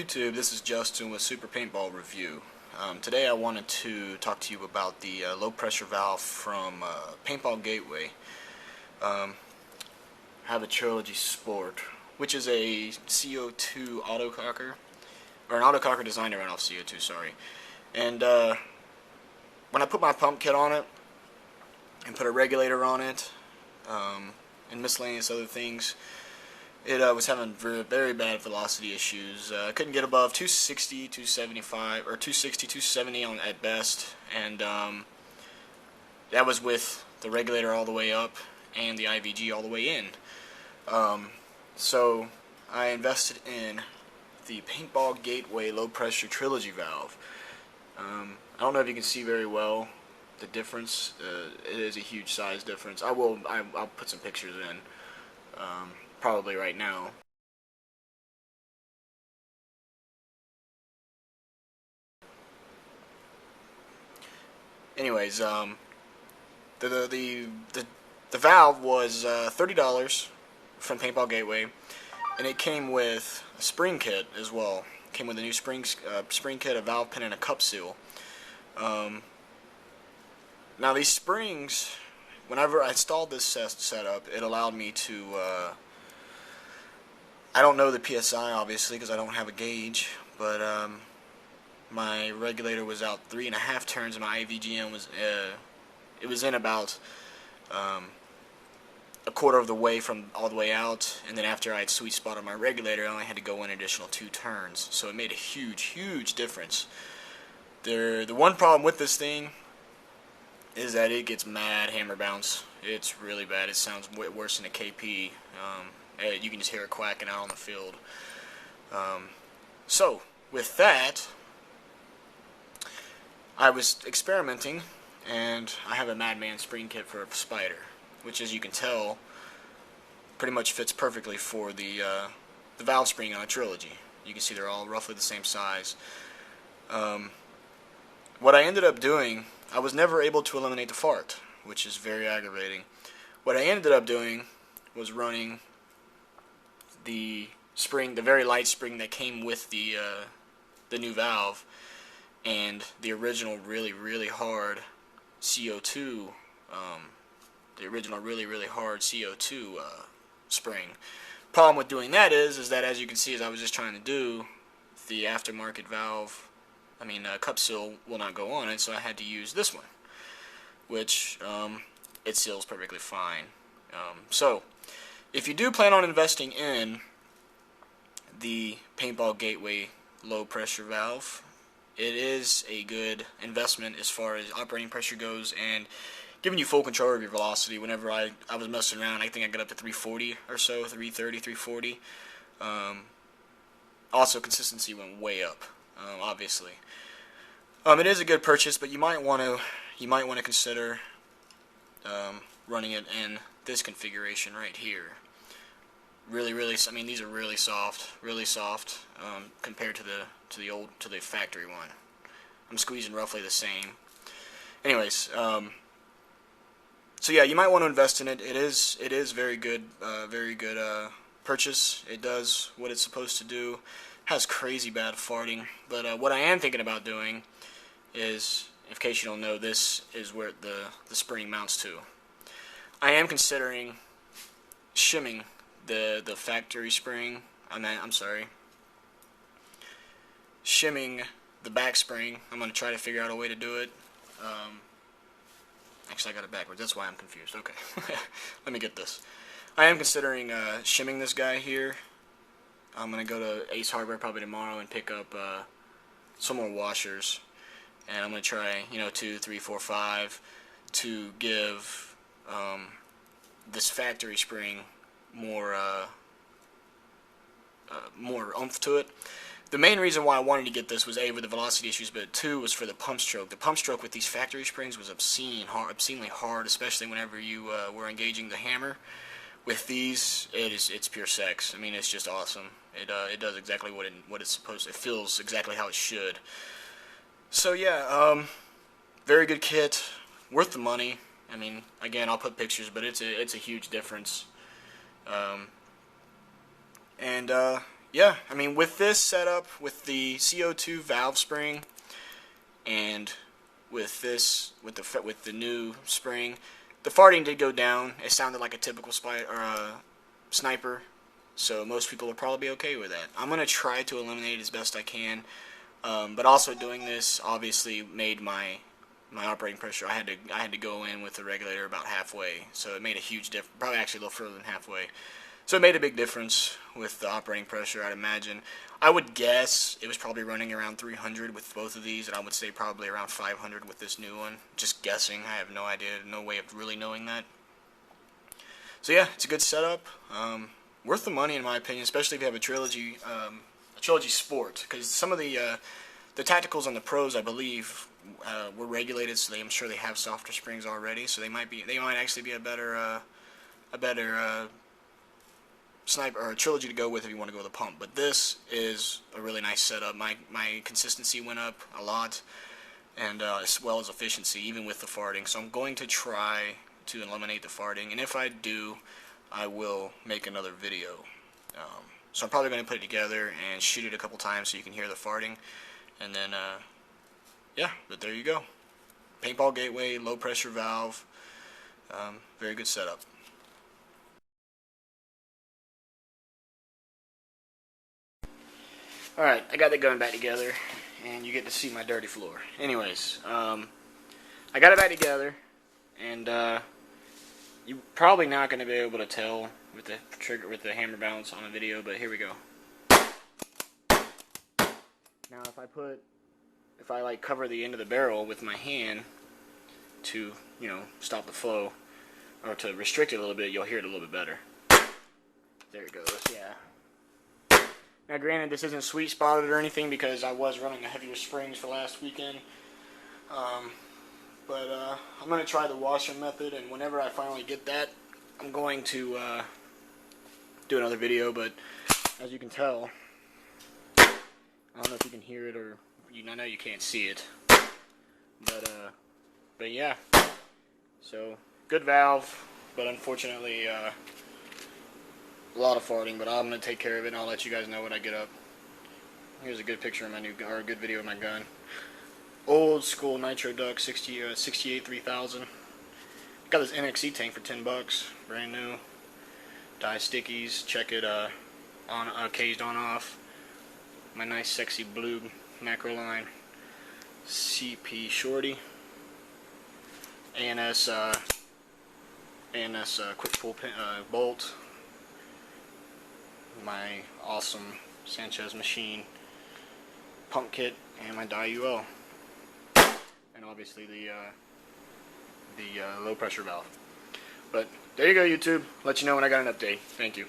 YouTube, this is Justin with Super Paintball Review. Today I wanted to talk to you about the low pressure valve from Paintball Gateway. I have a Trilogy Sport, which is a CO2 autococker, or an autococker designed to run off CO2, sorry. And when I put my pump kit on it, and put a regulator on it, and miscellaneous other things, it was having very bad velocity issues. Couldn't get above 260, 275, or 260, 270 on at best, and that was with the regulator all the way up and the IVG all the way in. So I invested in the Paintball Gateway low pressure Trilogy valve. I don't know if you can see very well the difference. It is a huge size difference. I'll put some pictures in. Probably right now. Anyways, the valve was $30 from Paintball Gateway, and it came with a spring kit as well. It came with a new spring kit, a valve pin, and a cup seal. Now these springs, whenever I installed this setup, it allowed me to I don't know the PSI obviously because I don't have a gauge, but my regulator was out 3.5 turns and my IVGM was it was in about a quarter of the way from all the way out, and then after I had sweet spotted my regulator, I only had to go in an additional 2 turns, so it made a huge difference. The one problem with this thing is that it gets mad hammer bounce. It's really bad. It sounds way worse than a KP. You can just hear it quacking out on the field. So, with that, I was experimenting, and I have a Madman spring kit for a Spider, which, as you can tell, pretty much fits perfectly for the valve spring on a Trilogy. You can see they're all roughly the same size. What I ended up doing, I was never able to eliminate the fart, which is very aggravating. What I ended up doing was running the spring, the very light spring that came with the new valve, and the original really hard CO2, spring. Problem with doing that is that, as you can see, as I was just trying to do, the aftermarket valve, cup seal will not go on it, so I had to use this one, which it seals perfectly fine. So, if you do plan on investing in the Paintball Gateway low pressure valve, it is a good investment as far as operating pressure goes and giving you full control of your velocity. Whenever I was messing around, I think I got up to 340 or so, 330, 340. Also, consistency went way up, obviously. It is a good purchase, but you might want to consider running it in this configuration right here. Really, these are really soft, compared to the factory one. I'm squeezing roughly the same. Anyways, so yeah, you might want to invest in it. It is very good purchase. It does what it's supposed to do. Has crazy bad farting, but what I am thinking about doing is, in case you don't know, this is where the spring mounts to. I am considering shimming the factory spring. Shimming the back spring. I'm going to try to figure out a way to do it. Actually, I got it backwards. That's why I'm confused. Okay. Let me get this. I am considering shimming this guy here. I'm going to go to Ace Hardware probably tomorrow and pick up some more washers. And I'm going to try, 2, 3, 4, 5 to give this factory spring more oomph to it. The main reason why I wanted to get this was A, with the velocity issues, but 2 was for the pump stroke. The pump stroke with these factory springs was obscenely hard, especially whenever you were engaging the hammer. With these, it's pure sex. It's just awesome. It does exactly what it's supposed to. It feels exactly how it should. So yeah, very good kit, worth the money. Again, I'll put pictures, but it's a huge difference. yeah, I mean, with this setup, with the CO2 valve spring, and with this, with the new spring, the farting did go down. It sounded like a typical sniper, so most people will probably be okay with that. I'm gonna try to eliminate it as best I can, but also doing this obviously made my operating pressure. I had to go in with the regulator about halfway, so it made a huge difference. Probably actually a little further than halfway. So it made a big difference with the operating pressure, I'd imagine. I would guess it was probably running around 300 with both of these, and I would say probably around 500 with this new one. Just guessing. I have no idea, no way of really knowing that. So yeah, it's a good setup. Worth the money in my opinion, especially if you have a Trilogy Sport, because some of the tacticals on the pros, I believe, were regulated, so I'm sure they have softer springs already. So they might actually be a better sniper or a Trilogy to go with if you want to go with a pump. But this is a really nice setup. My consistency went up a lot, and as well as efficiency, even with the farting. So I'm going to try to eliminate the farting, and if I do, I will make another video. So I'm probably going to put it together and shoot it a couple times so you can hear the farting, and then yeah, but there you go. Paintball gateway, low pressure valve, very good setup. Alright, I got the gun back together, and you get to see my dirty floor. Anyways, I got it back together, and you're probably not going to be able to tell with the hammer bounce on a video, but here we go. Now if I like cover the end of the barrel with my hand to, stop the flow, or to restrict it a little bit, you'll hear it a little bit better. There it goes, yeah. Now granted, this isn't sweet spotted or anything because I was running the heavier springs for last weekend, but I'm going to try the washer method, and whenever I finally get that, I'm going to do another video. But as you can tell, I don't know if you can hear it, or I know you can't see it, but yeah, so good valve, but unfortunately a lot of farting, but I'm going to take care of it, and I'll let you guys know when I get up. Here's a good picture of my or a good video of my gun. Old school nitro duck, 68 3000. Got this NXE tank for $10, brand new. Dye stickies, check it caged on off. My nice sexy blue macro line. CP shorty. ANS quick pull pin, bolt. My awesome Sanchez machine pump kit, and my dye UL, and obviously the low pressure valve. But there you go, YouTube. Let you know when I got an update. Thank you.